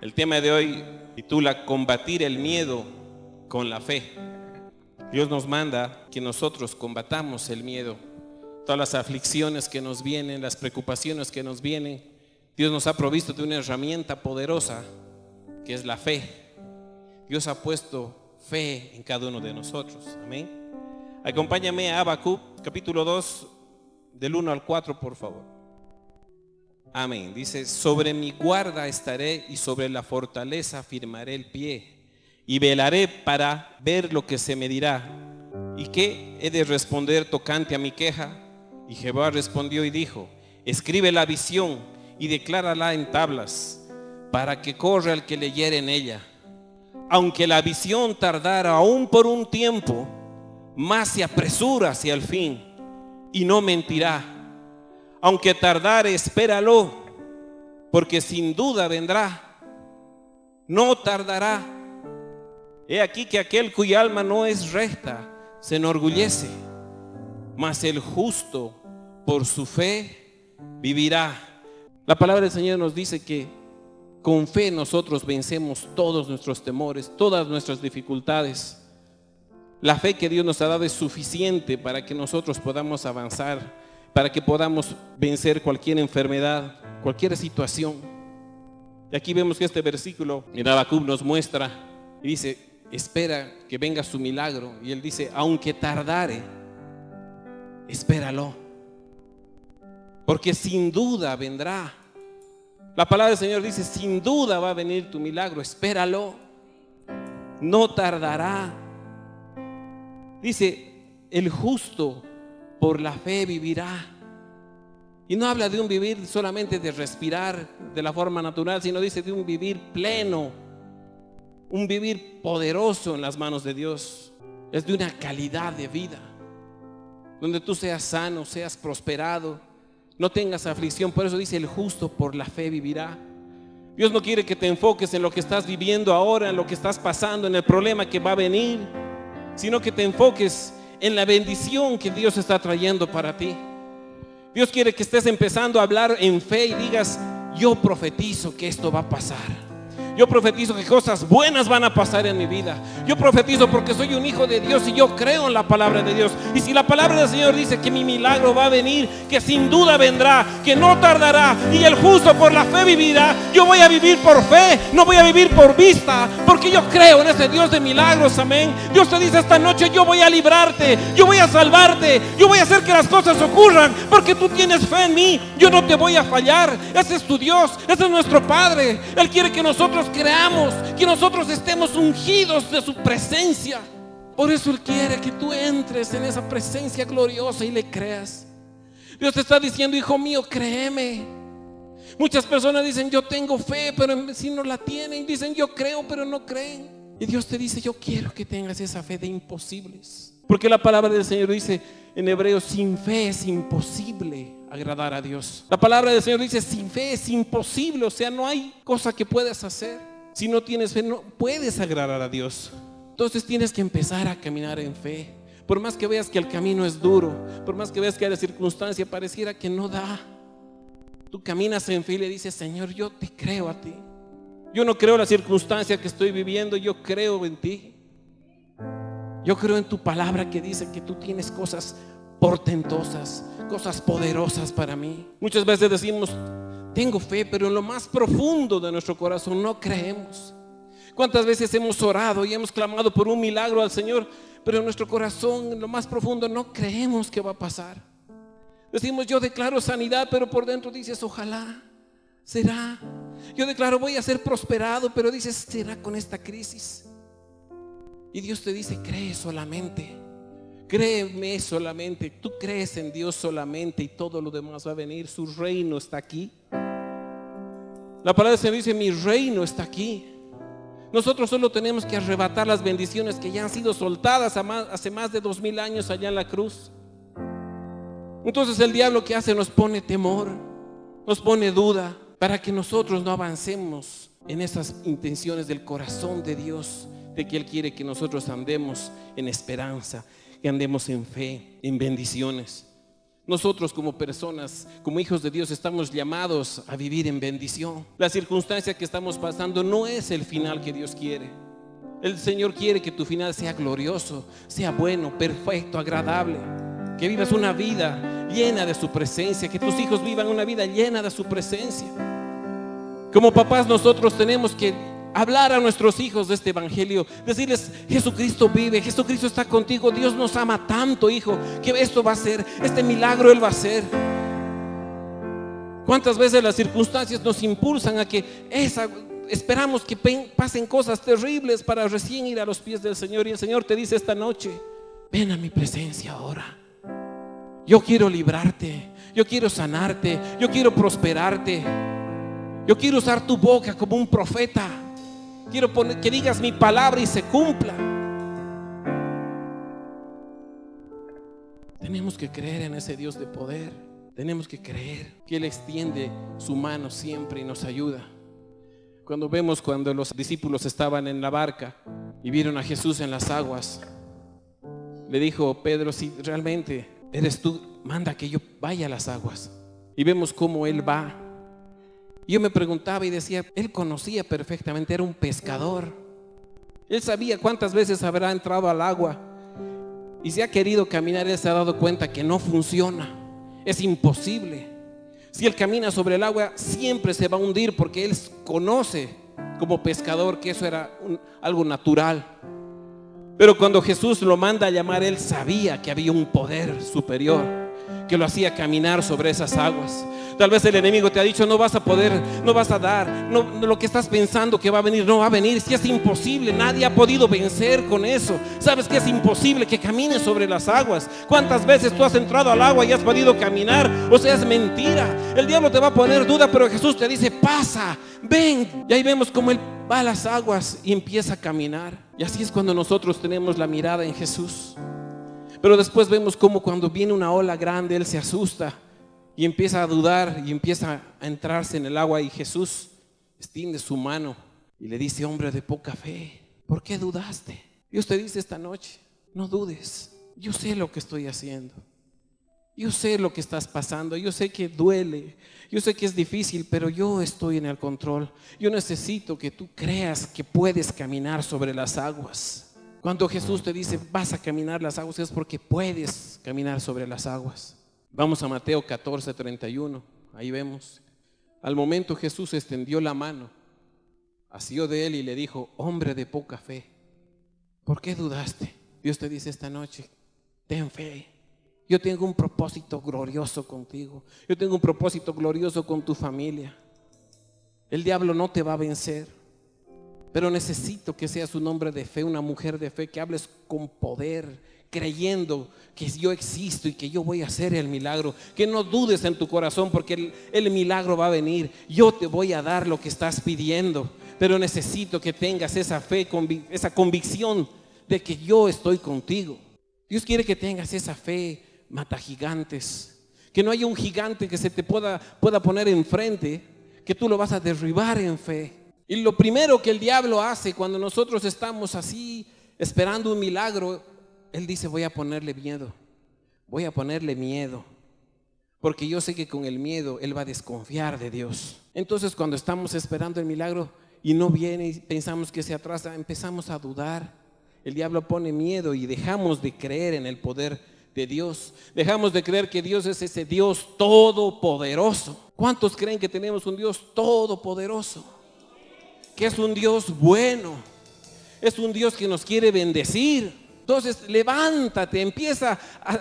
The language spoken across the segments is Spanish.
El tema de hoy titula Combatir el miedo con la fe. Dios nos manda que nosotros combatamos el miedo. Todas las aflicciones que nos vienen, las preocupaciones que nos vienen, Dios nos ha provisto de una herramienta poderosa que es la fe. Dios ha puesto fe en cada uno de nosotros. Amén. Acompáñame a Habacuc, capítulo 2, del 1 al 4, por favor. Amén. Dice: sobre mi guarda estaré y sobre la fortaleza firmaré el pie, y velaré para ver lo que se me dirá. ¿Y qué he de responder tocante a mi queja? Y Jehová respondió y dijo: escribe la visión y declárala en tablas, para que corra el que leyere en ella. Aunque la visión tardara aún por un tiempo, más se apresura hacia el fin, y no mentirá. Aunque tardare, espéralo, porque sin duda vendrá, no tardará. He aquí que aquel cuya alma no es recta se enorgullece, mas el justo por su fe vivirá. La palabra del Señor nos dice que con fe nosotros vencemos todos nuestros temores, todas nuestras dificultades. La fe que Dios nos ha dado es suficiente para que nosotros podamos avanzar, para que podamos vencer cualquier enfermedad, cualquier situación. Y aquí vemos que este versículo en Habacuc nos muestra y dice: espera que venga su milagro. Y él dice: aunque tardare, espéralo, porque sin duda vendrá. La palabra del Señor dice: sin duda va a venir tu milagro, espéralo, no tardará. Dice: el justo por la fe vivirá. Y no habla de un vivir solamente de respirar de la forma natural, sino dice de un vivir pleno, un vivir poderoso en las manos de Dios. Es de una calidad de vida donde tú seas sano, seas prosperado, no tengas aflicción. Por eso dice: el justo por la fe vivirá. Dios no quiere que te enfoques en lo que estás viviendo ahora, en lo que estás pasando, en el problema que va a venir, sino que te enfoques en la bendición que Dios está trayendo para ti. Dios quiere que estés empezando a hablar en fe y digas: yo profetizo que esto va a pasar. Yo profetizo que cosas buenas van a pasar en mi vida. Yo profetizo porque soy un hijo de Dios y yo creo en la palabra de Dios. Y si la palabra del Señor dice que mi milagro va a venir, que sin duda vendrá, que no tardará, y el justo por la fe vivirá, yo voy a vivir por fe, no voy a vivir por vista, porque yo creo en ese Dios de milagros. Amén. Dios te dice esta noche: yo voy a librarte, yo voy a salvarte, yo voy a hacer que las cosas ocurran, porque tú tienes fe en mí. Yo no te voy a fallar. Ese es tu Dios, ese es nuestro Padre. Él quiere que nosotros creamos, que nosotros estemos ungidos de su presencia. Por eso Él quiere que tú entres en esa presencia gloriosa y le creas. Dios te está diciendo: hijo mío, créeme. Muchas personas dicen: yo tengo fe, pero si no la tienen. Dicen: yo creo, pero no creen. Y Dios te dice: yo quiero que tengas esa fe de imposibles. Porque la palabra del Señor dice en Hebreos: sin fe es imposible agradar a Dios. La palabra del Señor dice: sin fe es imposible. O sea, no hay cosa que puedas hacer. Si no tienes fe, no puedes agradar a Dios. Entonces tienes que empezar a caminar en fe. Por más que veas que el camino es duro, por más que veas que la circunstancia pareciera que no da, tú caminas en fe y le dices: Señor, yo te creo a ti. Yo no creo la circunstancia que estoy viviendo, yo creo en ti. Yo creo en tu palabra que dice que tú tienes cosas portentosas, cosas poderosas para mí. Muchas veces decimos: tengo fe, pero en lo más profundo de nuestro corazón no creemos. ¿Cuántas veces hemos orado y hemos clamado por un milagro al Señor, pero en nuestro corazón, en lo más profundo, no creemos que va a pasar? Decimos: yo declaro sanidad, pero por dentro dices: ojalá, será. Yo declaro: voy a ser prosperado, pero dices: será con esta crisis. Y Dios te dice: cree solamente, créeme solamente. Tú crees en Dios solamente y todo lo demás va a venir. Su reino está aquí. La palabra del Señor dice: mi reino está aquí. Nosotros solo tenemos que arrebatar las bendiciones que ya han sido soltadas hace más de 2000 años allá en la cruz. Entonces el diablo, ¿qué hace? Nos pone temor, nos pone duda, para que nosotros no avancemos en esas intenciones del corazón de Dios, de que Él quiere que nosotros andemos en esperanza, que andemos en fe, en bendiciones. Nosotros como personas, como hijos de Dios, estamos llamados a vivir en bendición. La circunstancia que estamos pasando no es el final que Dios quiere. El Señor quiere que tu final sea glorioso, sea bueno, perfecto, agradable. Que vivas una vida llena de su presencia, que tus hijos vivan una vida llena de su presencia. Como papás nosotros tenemos que hablar a nuestros hijos de este evangelio, decirles: Jesucristo vive, Jesucristo está contigo, Dios nos ama tanto, hijo, que esto va a ser, este milagro Él va a hacer. ¿Cuántas veces las circunstancias nos impulsan a que esperamos que pasen cosas terribles para recién ir a los pies del Señor? Y el Señor te dice esta noche: ven a mi presencia ahora. Yo quiero librarte, yo quiero sanarte, yo quiero prosperarte. Yo quiero usar tu boca como un profeta. Quiero que digas mi palabra y se cumpla. Tenemos que creer en ese Dios de poder. Tenemos que creer que Él extiende su mano siempre y nos ayuda. Cuando los discípulos estaban en la barca y vieron a Jesús en las aguas, le dijo Pedro: si realmente eres tú, manda que yo vaya a las aguas. Y vemos cómo Él va. Yo me preguntaba y decía: Él conocía perfectamente, era un pescador. Él sabía cuántas veces habrá entrado al agua y si ha querido caminar, Él se ha dado cuenta que no funciona, es imposible. Si Él camina sobre el agua, siempre se va a hundir, porque Él conoce como pescador que eso era algo natural. Pero cuando Jesús lo manda a llamar, Él sabía que había un poder superior que lo hacía caminar sobre esas aguas. Tal vez el enemigo te ha dicho: no vas a poder, no vas a dar, no, lo que estás pensando que va a venir, no va a venir. Si es imposible, nadie ha podido vencer con eso. Sabes que es imposible que camines sobre las aguas. ¿Cuántas veces tú has entrado al agua y has podido caminar? O sea, es mentira. El diablo te va a poner duda, pero Jesús te dice: pasa, ven. Y ahí vemos cómo Él va a las aguas y empieza a caminar. Y así es cuando nosotros tenemos la mirada en Jesús. Pero después vemos cómo cuando viene una ola grande, Él se asusta y empieza a dudar y empieza a entrarse en el agua. Y Jesús extiende su mano y le dice: hombre de poca fe, ¿por qué dudaste? Dios te dice esta noche: no dudes. Yo sé lo que estoy haciendo. Yo sé lo que estás pasando. Yo sé que duele. Yo sé que es difícil, pero yo estoy en el control. Yo necesito que tú creas que puedes caminar sobre las aguas. Cuando Jesús te dice: vas a caminar las aguas, es porque puedes caminar sobre las aguas. Vamos a Mateo 14:31. Ahí vemos: al momento Jesús extendió la mano, asió de él y le dijo: hombre de poca fe, ¿por qué dudaste? Dios te dice esta noche: ten fe. Yo tengo un propósito glorioso contigo. Yo tengo un propósito glorioso con tu familia. El diablo no te va a vencer, pero necesito que seas un hombre de fe, una mujer de fe, que hables con poder, creyendo que yo existo y que yo voy a hacer el milagro. Que no dudes en tu corazón, porque el milagro va a venir. Yo te voy a dar lo que estás pidiendo, pero necesito que tengas esa fe, esa convicción de que yo estoy contigo. Dios quiere que tengas esa fe mata gigantes, que no haya un gigante que se te pueda poner enfrente, que tú lo vas a derribar en fe. Y lo primero que el diablo hace cuando nosotros estamos así esperando un milagro, él dice: voy a ponerle miedo, porque yo sé que con el miedo él va a desconfiar de Dios. Entonces cuando estamos esperando el milagro y no viene y pensamos que se atrasa, empezamos a dudar. El diablo pone miedo y dejamos de creer en el poder de Dios. Dejamos de creer que Dios es ese Dios todopoderoso. ¿Cuántos creen que tenemos un Dios todopoderoso? Que es un Dios bueno, es un Dios que nos quiere bendecir. Entonces levántate,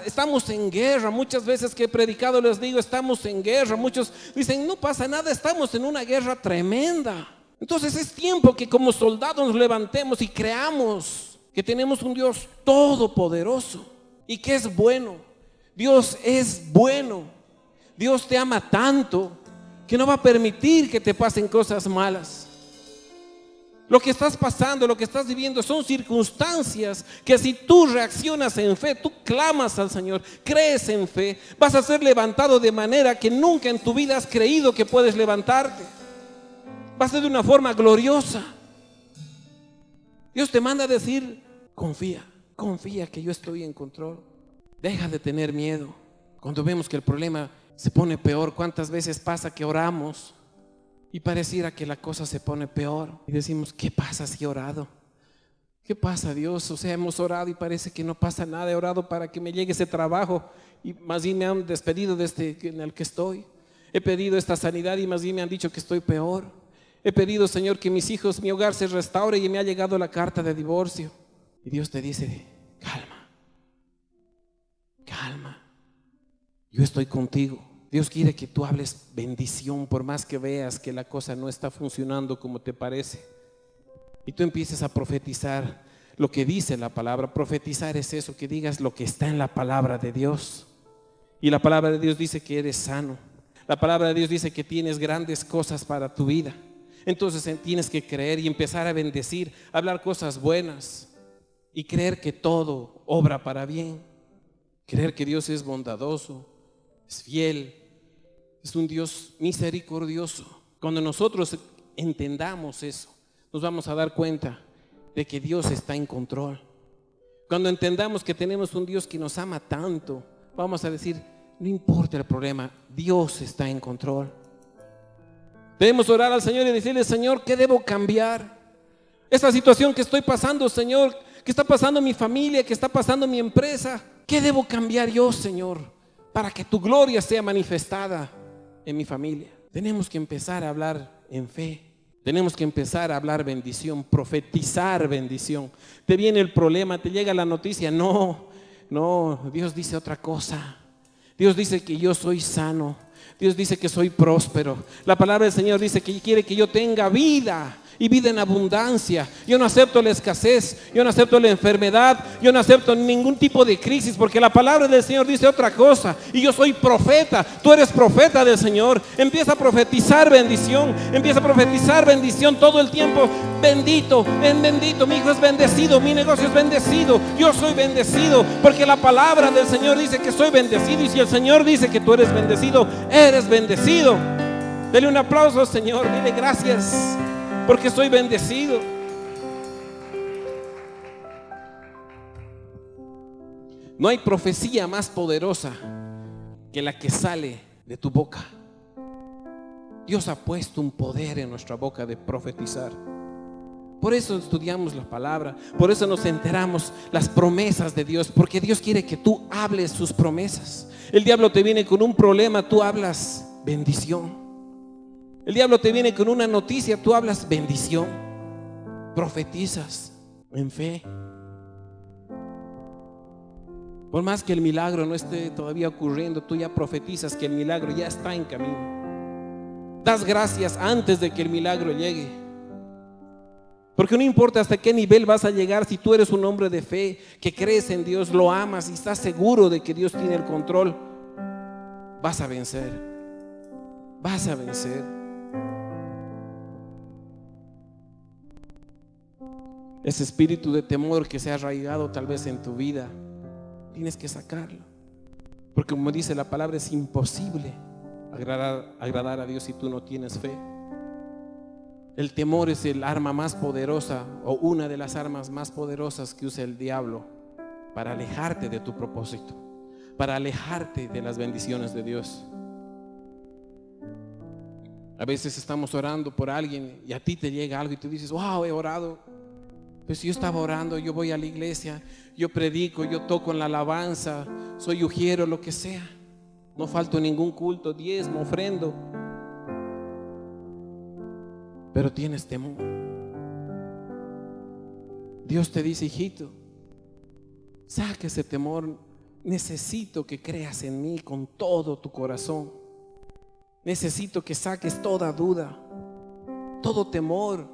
estamos en guerra. Muchas veces que he predicado les digo: estamos en guerra. Muchos dicen: no pasa nada, estamos en una guerra tremenda. Entonces es tiempo que como soldados nos levantemos y creamos que tenemos un Dios todopoderoso y que es bueno. Dios es bueno. Dios te ama tanto que no va a permitir que te pasen cosas malas. Lo que estás pasando, lo que estás viviendo son circunstancias que si tú reaccionas en fe, tú clamas al Señor, crees en fe, vas a ser levantado de manera que nunca en tu vida has creído que puedes levantarte. Va a ser de una forma gloriosa. Dios te manda a decir: confía que yo estoy en control. Deja de tener miedo. Cuando vemos que el problema se pone peor, ¿cuántas veces pasa que oramos y pareciera que la cosa se pone peor? Y decimos, ¿qué pasa si he orado? ¿Qué pasa, Dios? O sea, hemos orado y parece que no pasa nada. He orado para que me llegue ese trabajo y más bien me han despedido de este en el que estoy. He pedido esta sanidad y más bien me han dicho que estoy peor. He pedido, Señor, que mis hijos, mi hogar se restaure y me ha llegado la carta de divorcio. Y Dios te dice, calma, calma, yo estoy contigo. Dios quiere que tú hables bendición, por más que veas que la cosa no está funcionando como te parece. Y tú empieces a profetizar lo que dice la palabra. Profetizar es eso, que digas lo que está en la palabra de Dios. Y la palabra de Dios dice que eres sano. La palabra de Dios dice que tienes grandes cosas para tu vida. Entonces tienes que creer y empezar a bendecir, hablar cosas buenas y creer que todo obra para bien. Creer que Dios es bondadoso, es fiel, es un Dios misericordioso. Cuando nosotros entendamos eso, nos vamos a dar cuenta de que Dios está en control. Cuando entendamos que tenemos un Dios que nos ama tanto, vamos a decir, no importa el problema, Dios está en control. Debemos orar al Señor y decirle, Señor, ¿qué debo cambiar? Esta situación que estoy pasando, Señor, que está pasando en mi familia, que está pasando en mi empresa, ¿qué debo cambiar yo, Señor, para que tu gloria sea manifestada en mi familia? Tenemos que empezar a hablar en fe. Tenemos que empezar a hablar bendición, profetizar bendición. Te viene el problema, te llega la noticia. No, Dios dice otra cosa. Dios dice que yo soy sano. Dios dice que soy próspero. La palabra del Señor dice que quiere que yo tenga vida y vida en abundancia. Yo no acepto la escasez, yo no acepto la enfermedad, yo no acepto ningún tipo de crisis, porque la palabra del Señor dice otra cosa. Y yo soy profeta, tú eres profeta del Señor. Empieza a profetizar bendición, empieza a profetizar bendición todo el tiempo. Bendito, bendito, mi hijo es bendecido, mi negocio es bendecido, yo soy bendecido, porque la palabra del Señor dice que soy bendecido. Y si el Señor dice que tú eres bendecido, eres bendecido. Dele un aplauso al Señor, dile gracias, porque soy bendecido. No hay profecía más poderosa que la que sale de tu boca. Dios ha puesto un poder en nuestra boca de profetizar. Por eso estudiamos la palabra, por eso nos enteramos las promesas de Dios, porque Dios quiere que tú hables sus promesas. El diablo te viene con un problema, tú hablas bendición. El diablo te viene con una noticia, tú hablas bendición. Profetizas en fe. Por más que el milagro no esté todavía ocurriendo, tú ya profetizas que el milagro ya está en camino. Das gracias antes de que el milagro llegue. Porque no importa hasta qué nivel vas a llegar, si tú eres un hombre de fe, que crees en Dios, lo amas y estás seguro de que Dios tiene el control, vas a vencer. Vas a vencer. Ese espíritu de temor que se ha arraigado tal vez en tu vida, tienes que sacarlo. Porque como dice la palabra, es imposible agradar a Dios si tú no tienes fe. El temor es el arma más poderosa, o una de las armas más poderosas que usa el diablo para alejarte de tu propósito, para alejarte de las bendiciones de Dios. A veces estamos orando por alguien y a ti te llega algo y tú dices, wow, he orado. Pues yo estaba orando, yo voy a la iglesia, yo predico, yo toco en la alabanza, soy ujiero, lo que sea. No falto ningún culto, diezmo, ofrendo. Pero tienes temor. Dios te dice, hijito, saca ese temor. Necesito que creas en mí con todo tu corazón. Necesito que saques toda duda, todo temor,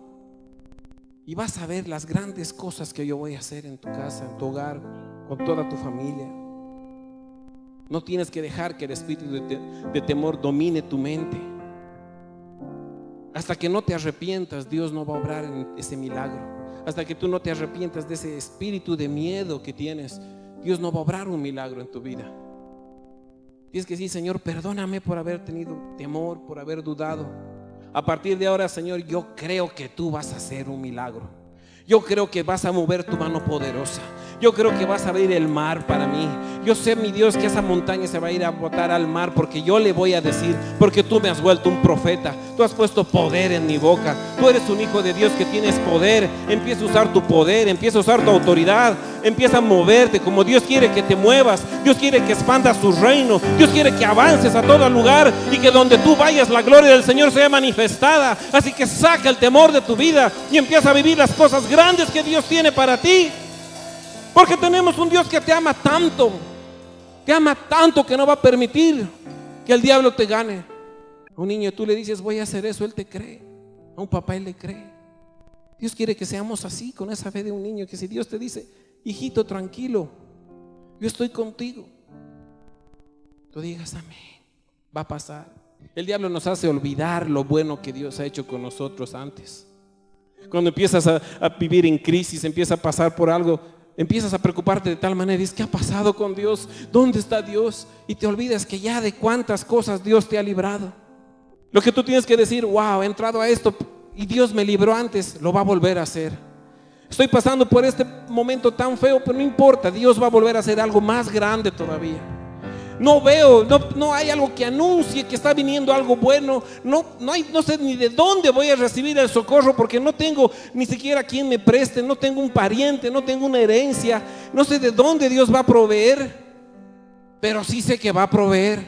y vas a ver las grandes cosas que yo voy a hacer en tu casa, en tu hogar, con toda tu familia. No tienes que dejar que el espíritu de temor domine tu mente. Hasta que no te arrepientas, Dios no va a obrar en ese milagro. Hasta que tú no te arrepientas de ese espíritu de miedo que tienes, Dios no va a obrar un milagro en tu vida. Tienes que decir, Señor, perdóname por haber tenido temor, por haber dudado. A partir de ahora, Señor, yo creo que tú vas a hacer un milagro. Yo creo que vas a mover tu mano poderosa. Yo creo que vas a abrir el mar para mí. Yo sé, mi Dios, que esa montaña se va a ir a botar al mar, porque yo le voy a decir, porque tú me has vuelto un profeta. Tú has puesto poder en mi boca. Tú eres un hijo de Dios que tienes poder. Empieza a usar tu poder, empieza a usar tu autoridad, empieza a moverte como Dios quiere que te muevas. Dios quiere que expandas su reino. Dios quiere que avances a todo lugar y que donde tú vayas la gloria del Señor sea manifestada. Así que saca el temor de tu vida y empieza a vivir las cosas grandes que Dios tiene para ti. Porque tenemos un Dios que te ama tanto que no va a permitir que el diablo te gane. A un niño tú le dices voy a hacer eso, él te cree. A un papá él le cree. Dios quiere que seamos así, con esa fe de un niño, que si Dios te dice, hijito, tranquilo, yo estoy contigo, tú digas amén, va a pasar. El diablo nos hace olvidar lo bueno que Dios ha hecho con nosotros antes. Cuando empiezas a vivir en crisis, empiezas a pasar por algo, empiezas a preocuparte de tal manera, dices, ¿qué ha pasado con Dios? ¿Dónde está Dios? Y te olvidas que ya de cuántas cosas Dios te ha librado. Lo que tú tienes que decir, wow, he entrado a esto y Dios me libró antes, lo va a volver a hacer. Estoy pasando por este momento tan feo, pero no importa, Dios va a volver a hacer algo más grande todavía. No hay algo que anuncie que está viniendo algo bueno. No sé ni de dónde voy a recibir el socorro, porque no tengo ni siquiera quien me preste, no tengo un pariente, no tengo una herencia, no sé de dónde Dios va a proveer, pero sí sé que va a proveer.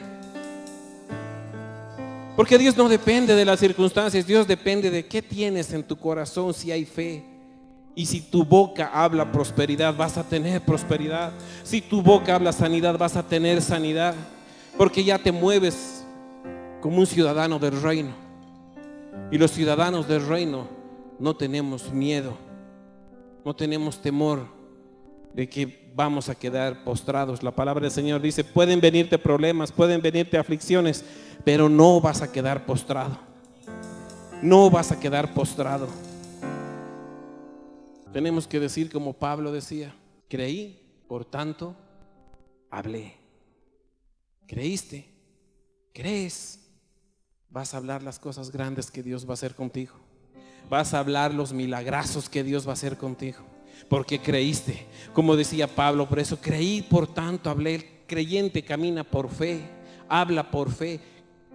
Porque Dios no depende de las circunstancias, Dios depende de qué tienes en tu corazón, si hay fe. Y si tu boca habla prosperidad, vas a tener prosperidad. Si tu boca habla sanidad, vas a tener sanidad. Porque ya te mueves como un ciudadano del reino. Y los ciudadanos del reino no tenemos miedo, no tenemos temor de que vamos a quedar postrados. La palabra del Señor dice, pueden venirte problemas, pueden venirte aflicciones, pero no vas a quedar postrado. No vas a quedar postrado. Tenemos que decir como Pablo decía, creí, por tanto, hablé. ¿Creíste? ¿Crees? Vas a hablar las cosas grandes que Dios va a hacer contigo. Vas a hablar los milagrazos que Dios va a hacer contigo. Porque creíste. Como decía Pablo, por eso creí, por tanto, hablé. El creyente camina por fe, habla por fe.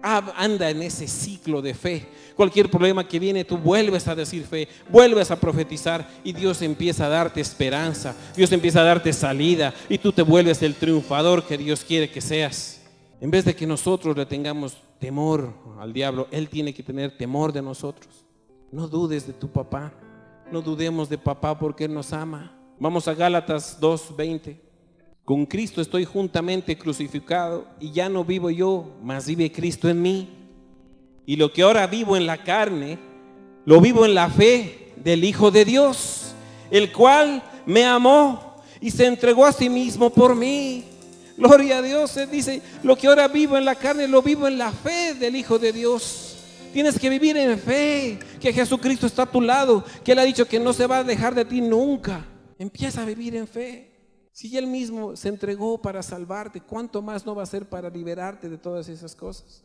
Anda en ese ciclo de fe. Cualquier problema que viene, tú vuelves a decir fe, vuelves a profetizar y Dios empieza a darte esperanza, Dios empieza a darte salida y tú te vuelves el triunfador que Dios quiere que seas. En vez de que nosotros le tengamos temor al diablo, Él tiene que tener temor de nosotros. No dudes de tu papá, no dudemos de papá porque Él nos ama. Vamos a Gálatas 2:20. Con Cristo estoy juntamente crucificado y ya no vivo yo, mas vive Cristo en mí. Y lo que ahora vivo en la carne, lo vivo en la fe del Hijo de Dios, el cual me amó y se entregó a sí mismo por mí. Gloria a Dios. Él dice, lo que ahora vivo en la carne, lo vivo en la fe del Hijo de Dios. Tienes que vivir en fe, que Jesucristo está a tu lado, que Él ha dicho que no se va a dejar de ti nunca. Empieza a vivir en fe. Si Él mismo se entregó para salvarte, ¿cuánto más no va a ser para liberarte de todas esas cosas?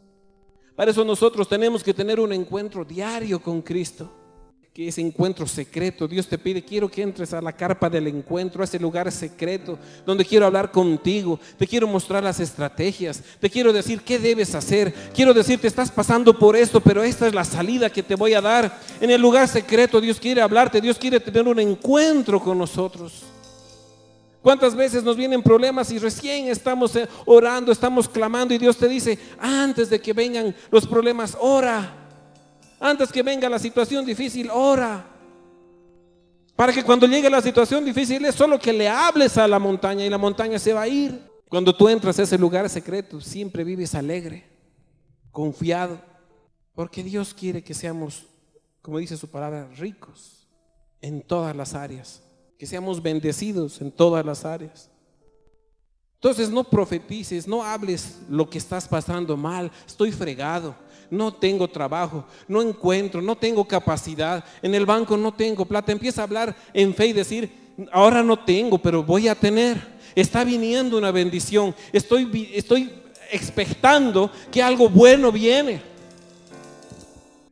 Para eso nosotros tenemos que tener un encuentro diario con Cristo, que ese encuentro secreto. Dios te pide, quiero que entres a la carpa del encuentro, a ese lugar secreto donde quiero hablar contigo, te quiero mostrar las estrategias, te quiero decir qué debes hacer, quiero decirte, estás pasando por esto, pero esta es la salida que te voy a dar. En el lugar secreto Dios quiere hablarte, Dios quiere tener un encuentro con nosotros. ¿Cuántas veces nos vienen problemas y recién estamos orando, estamos clamando y Dios te dice, antes de que vengan los problemas, ora. Antes que venga la situación difícil, ora. Para que cuando llegue la situación difícil es solo que le hables a la montaña y la montaña se va a ir. Cuando tú entras a ese lugar secreto, siempre vives alegre, confiado, porque Dios quiere que seamos, como dice su palabra, ricos en todas las áreas. Que seamos bendecidos en todas las áreas. Entonces no profetices, no hables lo que estás pasando mal. Estoy fregado, no tengo trabajo, no encuentro, no tengo capacidad, en el banco no tengo plata. Empieza a hablar en fe y decir, ahora no tengo, pero voy a tener. Está viniendo una bendición, estoy expectando que algo bueno viene.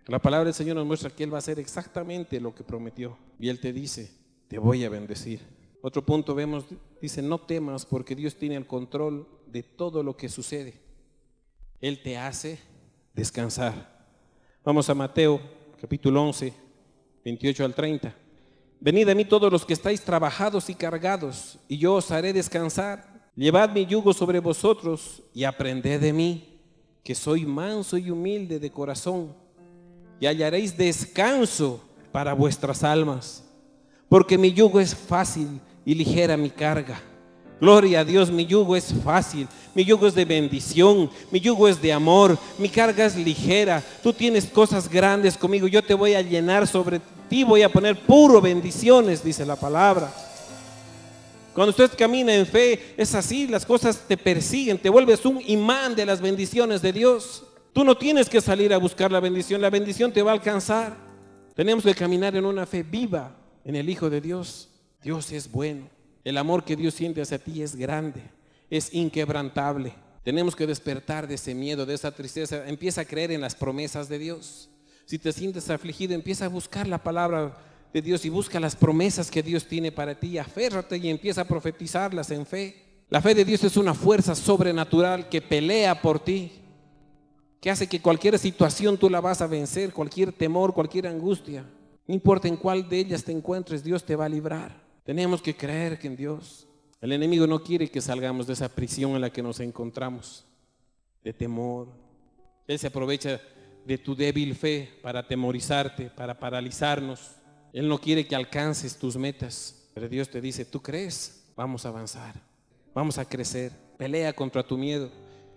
La palabra del Señor nos muestra que Él va a hacer exactamente lo que prometió. Y Él te dice, te voy a bendecir. Otro punto vemos, dice, no temas porque Dios tiene el control de todo lo que sucede. Él te hace descansar. Vamos a Mateo capítulo 11, 28 al 30. Venid a mí todos los que estáis trabajados y cargados, y yo os haré descansar. Llevad mi yugo sobre vosotros y aprended de mí, que soy manso y humilde de corazón, y hallaréis descanso para vuestras almas, porque mi yugo es fácil y ligera mi carga. Gloria a Dios, mi yugo es fácil, mi yugo es de bendición, mi yugo es de amor, mi carga es ligera. Tú tienes cosas grandes conmigo, yo te voy a llenar, sobre ti voy a poner puro bendiciones, dice la palabra. Cuando usted camina en fe, es así, las cosas te persiguen, te vuelves un imán de las bendiciones de Dios. Tú no tienes que salir a buscar la bendición te va a alcanzar. Tenemos que caminar en una fe viva en el Hijo de Dios. Dios es bueno. El amor que Dios siente hacia ti es grande, es inquebrantable. Tenemos que despertar de ese miedo, de esa tristeza. Empieza a creer en las promesas de Dios. Si te sientes afligido, empieza a buscar la palabra de Dios y busca las promesas que Dios tiene para ti. Aférrate y empieza a profetizarlas en fe. La fe de Dios es una fuerza sobrenatural que pelea por ti, que hace que cualquier situación tú la vas a vencer, cualquier temor, cualquier angustia. No importa en cuál de ellas te encuentres, Dios te va a librar. Tenemos que creer que en Dios. El enemigo no quiere que salgamos de esa prisión en la que nos encontramos, de temor. Él se aprovecha de tu débil fe para atemorizarte, para paralizarnos. Él no quiere que alcances tus metas, pero Dios te dice, ¿tú crees? Vamos a avanzar, vamos a crecer. Pelea contra tu miedo.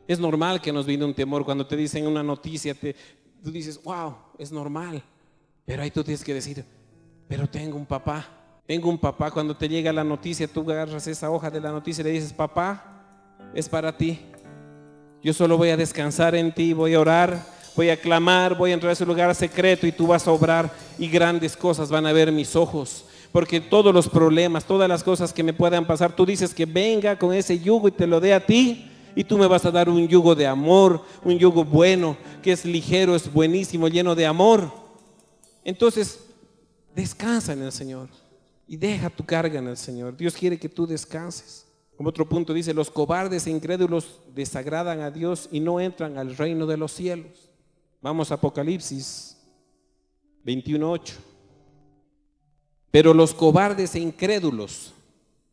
Es normal que nos viene un temor cuando te dicen una noticia, tú dices, wow, es normal. Pero ahí tú tienes que decir, pero tengo un papá. Tengo un papá. Cuando te llega la noticia, tú agarras esa hoja de la noticia y le dices, papá, es para ti. Yo solo voy a descansar en ti, voy a orar, voy a clamar, voy a entrar a ese lugar secreto y tú vas a obrar y grandes cosas van a ver mis ojos. Porque todos los problemas, todas las cosas que me puedan pasar, tú dices que venga con ese yugo y te lo dé a ti. Y tú me vas a dar un yugo de amor, un yugo bueno, que es ligero, es buenísimo, lleno de amor. Entonces, descansa en el Señor y deja tu carga en el Señor. Dios quiere que tú descanses. Como otro punto dice, los cobardes e incrédulos desagradan a Dios y no entran al reino de los cielos. Vamos a Apocalipsis 21:8. Pero los cobardes e incrédulos,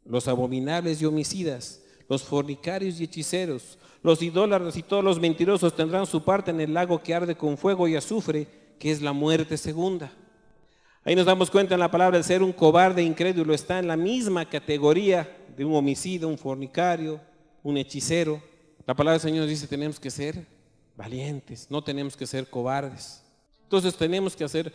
los abominables y homicidas, los fornicarios y hechiceros, los idólatras y todos los mentirosos tendrán su parte en el lago que arde con fuego y azufre, que es la muerte segunda. Ahí nos damos cuenta en la palabra, el ser un cobarde e incrédulo está en la misma categoría de un homicida, un fornicario, un hechicero. La palabra del Señor dice, tenemos que ser valientes, no tenemos que ser cobardes. Entonces tenemos que hacer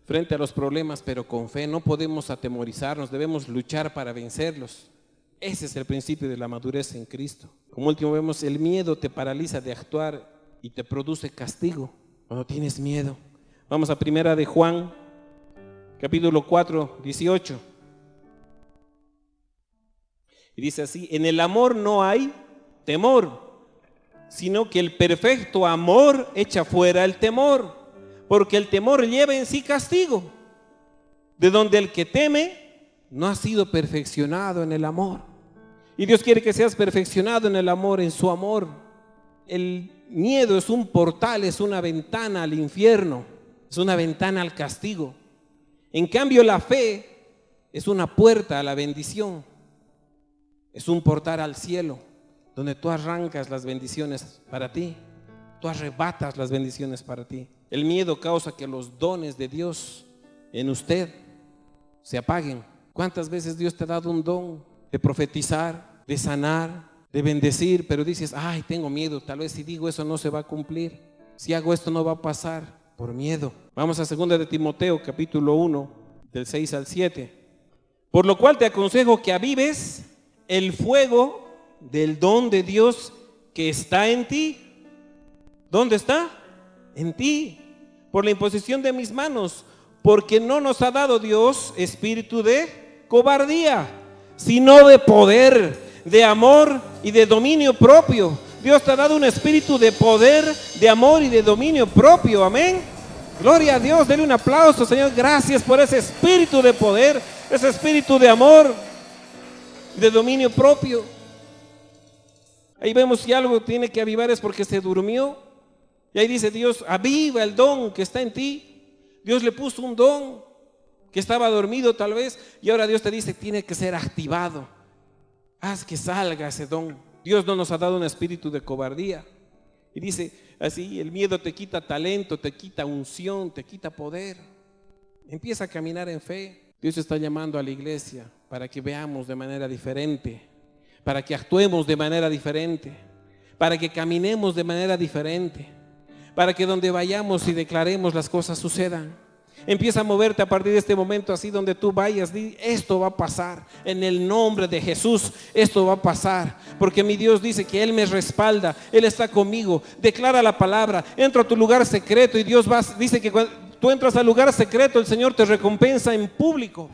frente a los problemas, pero con fe. No podemos atemorizarnos, debemos luchar para vencerlos. Ese es el principio de la madurez en Cristo. Como último vemos, el miedo te paraliza de actuar y te produce castigo cuando tienes miedo. Vamos a primera de Juan, capítulo 4, 18. Y dice así, en el amor no hay temor, sino que el perfecto amor echa fuera el temor, porque el temor lleva en sí castigo, de donde el que teme no ha sido perfeccionado en el amor. Y Dios quiere que seas perfeccionado en el amor, en su amor. El miedo es un portal, es una ventana al infierno, es una ventana al castigo. En cambio, la fe es una puerta a la bendición, es un portal al cielo, donde tú arrancas las bendiciones para ti, tú arrebatas las bendiciones para ti. El miedo causa que los dones de Dios en usted se apaguen. ¿Cuántas veces Dios te ha dado un don de profetizar, de sanar, de bendecir, pero dices, ay, tengo miedo, tal vez si digo eso no se va a cumplir, si hago esto no va a pasar, por miedo? Vamos a 2 de Timoteo, capítulo 1, del 6 al 7. Por lo cual te aconsejo que avives el fuego del don de Dios que está en ti. ¿Dónde está? En ti, por la imposición de mis manos, porque no nos ha dado Dios espíritu de cobardía, sino de poder, de amor y de dominio propio. Dios te ha dado un espíritu de poder, de amor y de dominio propio. Amén. Gloria a Dios. Denle un aplauso, Señor. Gracias por ese espíritu de poder, ese espíritu de amor. de dominio propio. Ahí vemos que algo tiene que avivar es porque se durmió. Y ahí dice Dios, aviva el don que está en ti. Dios le puso un don que estaba dormido tal vez, y ahora Dios te dice, tiene que ser activado. Haz que salga ese don. Dios no nos ha dado un espíritu de cobardía. Y dice así, el miedo te quita talento, te quita unción, te quita poder. Empieza a caminar en fe. Dios está llamando a la iglesia para que veamos de manera diferente, para que actuemos de manera diferente, para que caminemos de manera diferente, para que donde vayamos y declaremos las cosas sucedan. Empieza a moverte a partir de este momento, así donde tú vayas, di, esto va a pasar, en el nombre de Jesús, esto va a pasar, porque mi Dios dice que Él me respalda, Él está conmigo. Declara la palabra, entra a tu lugar secreto y Dios dice que cuando tú entras al lugar secreto, el Señor te recompensa en público.